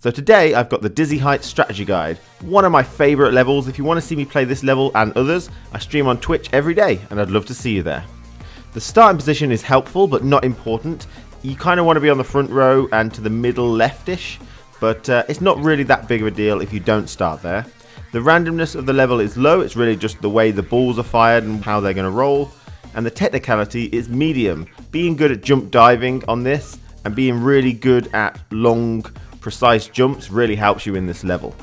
So today I've got the Dizzy Heights Strategy Guide, one of my favourite levels. If you want to see me play this level and others, I stream on Twitch every day and I'd love to see you there. The starting position is helpful but not important. You kind of want to be on the front row and to the middle leftish, but it's not really that big of a deal if you don't start there. The randomness of the level is low, it's really just the way the balls are fired and how they're going to roll. And the technicality is medium. Being good at jump diving on this and being really good at long precise jumps really helps you in this level.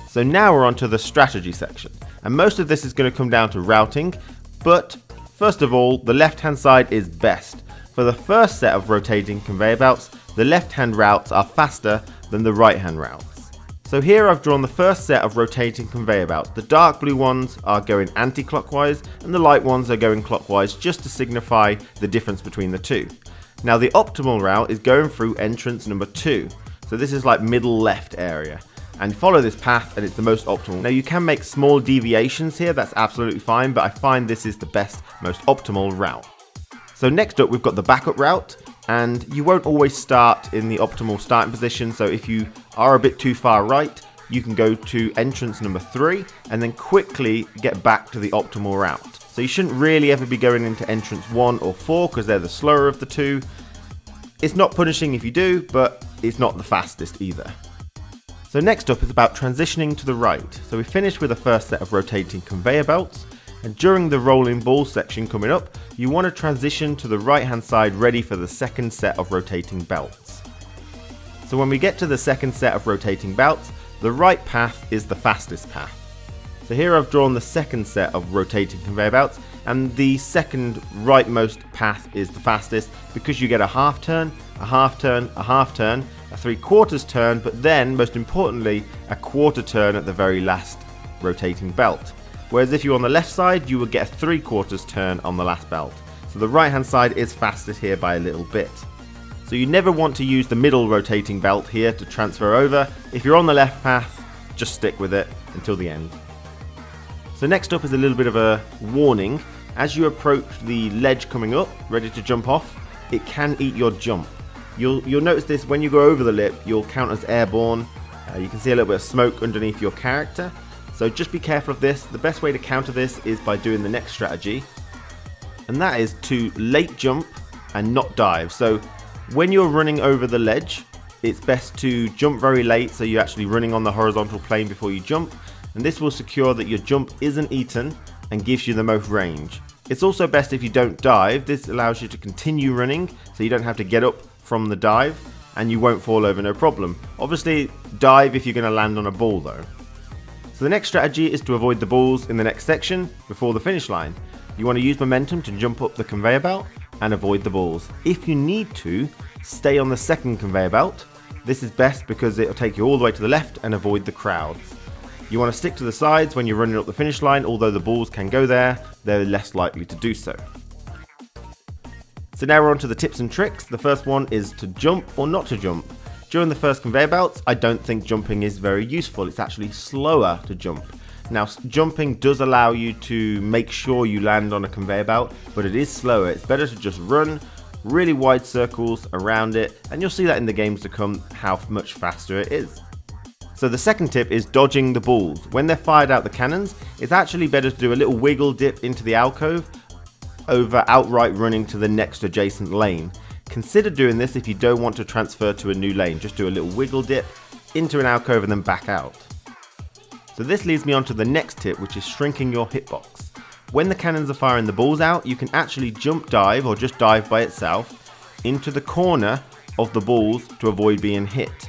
So now we're on to the strategy section, and most of this is going to come down to routing, but first of all, the left hand side is best. For the first set of rotating conveyor belts, the left hand routes are faster than the right hand routes. So here I've drawn the first set of rotating conveyor belts. The dark blue ones are going anti-clockwise and the light ones are going clockwise, just to signify the difference between the two. Now the optimal route is going through entrance number 2. So this is like middle left area. And follow this path and it's the most optimal. Now you can make small deviations here, that's absolutely fine, but I find this is the best, most optimal route. So next up we've got the backup route, and you won't always start in the optimal starting position. So if you are a bit too far right, you can go to entrance number 3 and then quickly get back to the optimal route. So you shouldn't really ever be going into entrance 1 or 4 because they're the slower of the two. It's not punishing if you do, but it's not the fastest either. So next up is about transitioning to the right. So we finished with the first set of rotating conveyor belts, and during the rolling ball section coming up, you want to transition to the right hand side ready for the second set of rotating belts. So when we get to the second set of rotating belts, the right path is the fastest path. So here I've drawn the second set of rotating conveyor belts, and the second rightmost path is the fastest because you get a half turn, a half turn, a half turn, a 3/4 turn, but then most importantly a quarter turn at the very last rotating belt. Whereas if you're on the left side, you would get a 3/4 turn on the last belt. So the right hand side is fastest here by a little bit. So you never want to use the middle rotating belt here to transfer over. If you're on the left path, just stick with it until the end. So next up is a little bit of a warning. As you approach the ledge coming up, ready to jump off, it can eat your jump. You'll notice this when you go over the lip, you'll count as airborne. You can see a little bit of smoke underneath your character. So just be careful of this. The best way to counter this is by doing the next strategy, and that is to late jump and not dive. So when you're running over the ledge, it's best to jump very late, so you're actually running on the horizontal plane before you jump, and this will secure that your jump isn't eaten and gives you the most range. It's also best if you don't dive. This allows you to continue running, so you don't have to get up from the dive and you won't fall over no problem. Obviously dive if you're going to land on a ball though. So the next strategy is to avoid the balls in the next section before the finish line. You want to use momentum to jump up the conveyor belt and avoid the balls. If you need to, stay on the second conveyor belt. This is best because it will take you all the way to the left and avoid the crowds. You want to stick to the sides when you're running up the finish line, although the balls can go there, they're less likely to do so. So now we're on to the tips and tricks. The first one is to jump or not to jump. During the first conveyor belts, I don't think jumping is very useful. It's actually slower to jump. Now jumping does allow you to make sure you land on a conveyor belt, but it is slower. It's better to just run really wide circles around it, and you'll see that in the games to come how much faster it is. So the second tip is dodging the balls. When they're fired out the cannons, it's actually better to do a little wiggle dip into the alcove over outright running to the next adjacent lane. Consider doing this if you don't want to transfer to a new lane. Just do a little wiggle dip into an alcove and then back out. So this leads me on to the next tip, which is shrinking your hitbox. When the cannons are firing the balls out, you can actually jump dive or just dive by itself into the corner of the balls to avoid being hit.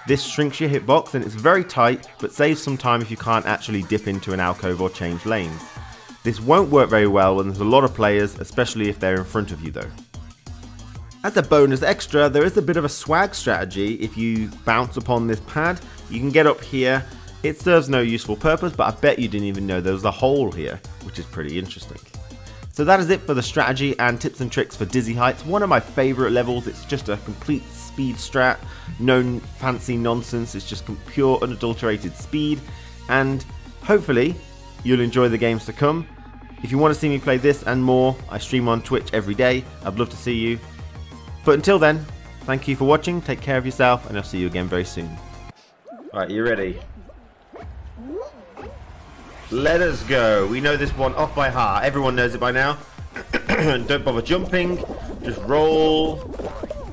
This shrinks your hitbox and it's very tight, but saves some time if you can't actually dip into an alcove or change lanes. This won't work very well when there's a lot of players, especially if they're in front of you though. As a bonus extra, there is a bit of a swag strategy. If you bounce upon this pad, you can get up here. It serves no useful purpose, but I bet you didn't even know there was a hole here, which is pretty interesting. So that is it for the strategy and tips and tricks for Dizzy Heights, one of my favourite levels. It's just a complete speed strat, no fancy nonsense, it's just pure unadulterated speed, and hopefully you'll enjoy the games to come. If you want to see me play this and more, I stream on Twitch every day. I'd love to see you. But until then, Thank you for watching, take care of yourself, and I'll see you again very soon. Alright, you ready? Let us go. We know this one off by heart. Everyone knows it by now. Don't bother jumping. Just roll,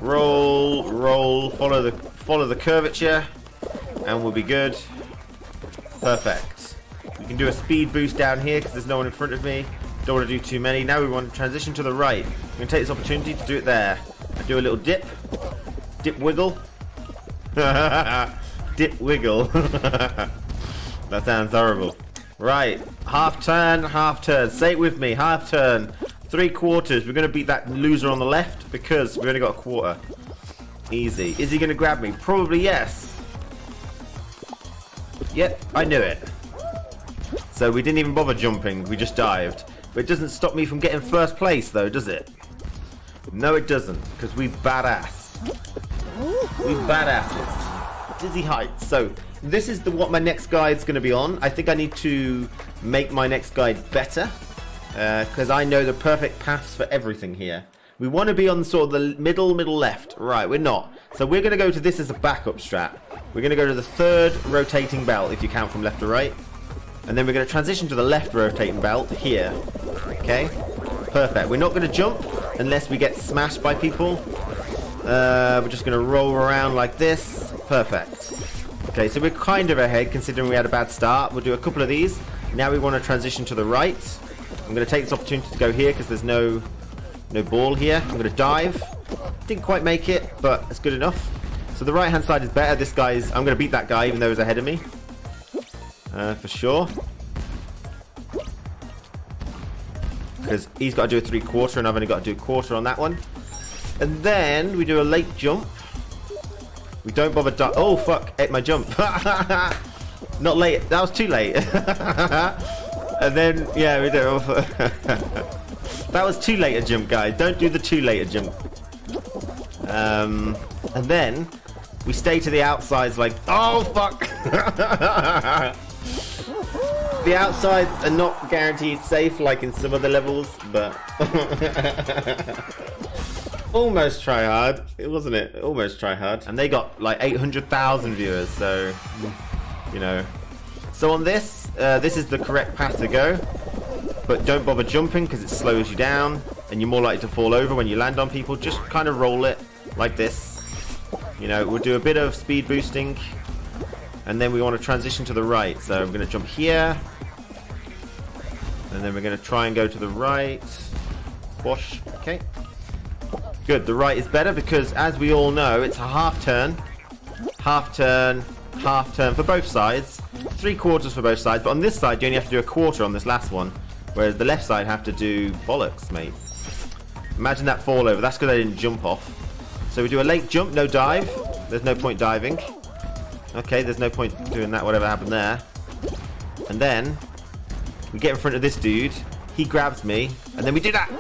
roll, roll. Follow the curvature, and we'll be good. Perfect. We can do a speed boost down here because there's no one in front of me. Don't want to do too many. Now we want to transition to the right. I'm going to take this opportunity to do it there. Do a little dip. Dip wiggle. Dip wiggle. That sounds horrible. Right, half turn, half turn. Say it with me, half turn. 3/4. We're going to beat that loser on the left because we've only got a quarter. Easy. Is he going to grab me? Probably yes. Yep, I knew it. So we didn't even bother jumping, we just dived. But it doesn't stop me from getting first place though, does it? No it doesn't, because we badass. We badasses. Dizzy heights. So this is what my next guide's going to be on. I think I need to make my next guide better because I know the perfect paths for everything here. We want to be on sort of the middle left. Right, we're not. So we're going to go to this as a backup strat. We're going to go to the third rotating belt if you count from left to right. And then we're going to transition to the left rotating belt here. Okay? Perfect. We're not going to jump unless we get smashed by people. We're just going to roll around like this. Perfect. Okay, so we're kind of ahead considering we had a bad start. We'll do a couple of these. Now we want to transition to the right. I'm going to take this opportunity to go here because there's no ball here. I'm going to dive. Didn't quite make it, but it's good enough. So the right hand side is better. This guy's... I'm going to beat that guy even though he's ahead of me. For sure. Because he's got to do a 3/4 and I've only got to do a quarter on that one. And then we do a late jump. We don't bother oh fuck, ate my jump. Not late, that was too late. And then, yeah, we do. That was too late a jump, guys. Don't do the too late a jump. And then we stay to the outsides like, oh fuck. The outsides are not guaranteed safe like in some other levels, but almost try hard, wasn't it? Almost try hard. And they got like 800,000 viewers, so you know. So on this, this is the correct path to go, but don't bother jumping because it slows you down, and you're more likely to fall over when you land on people. Just kind of roll it like this. You know, we'll do a bit of speed boosting. And then we want to transition to the right. So I'm going to jump here. And then we're going to try and go to the right. Wash. Okay. Good. The right is better because, as we all know, it's a half turn. Half turn. Half turn for both sides. 3/4 for both sides. But on this side, you only have to do a quarter on this last one. Whereas the left side have to do bollocks, mate. Imagine that fall over. That's because I didn't jump off. So we do a late jump, no dive. There's no point diving. Okay, there's no point doing that, whatever happened there. And then we get in front of this dude. He grabs me, and then we do that.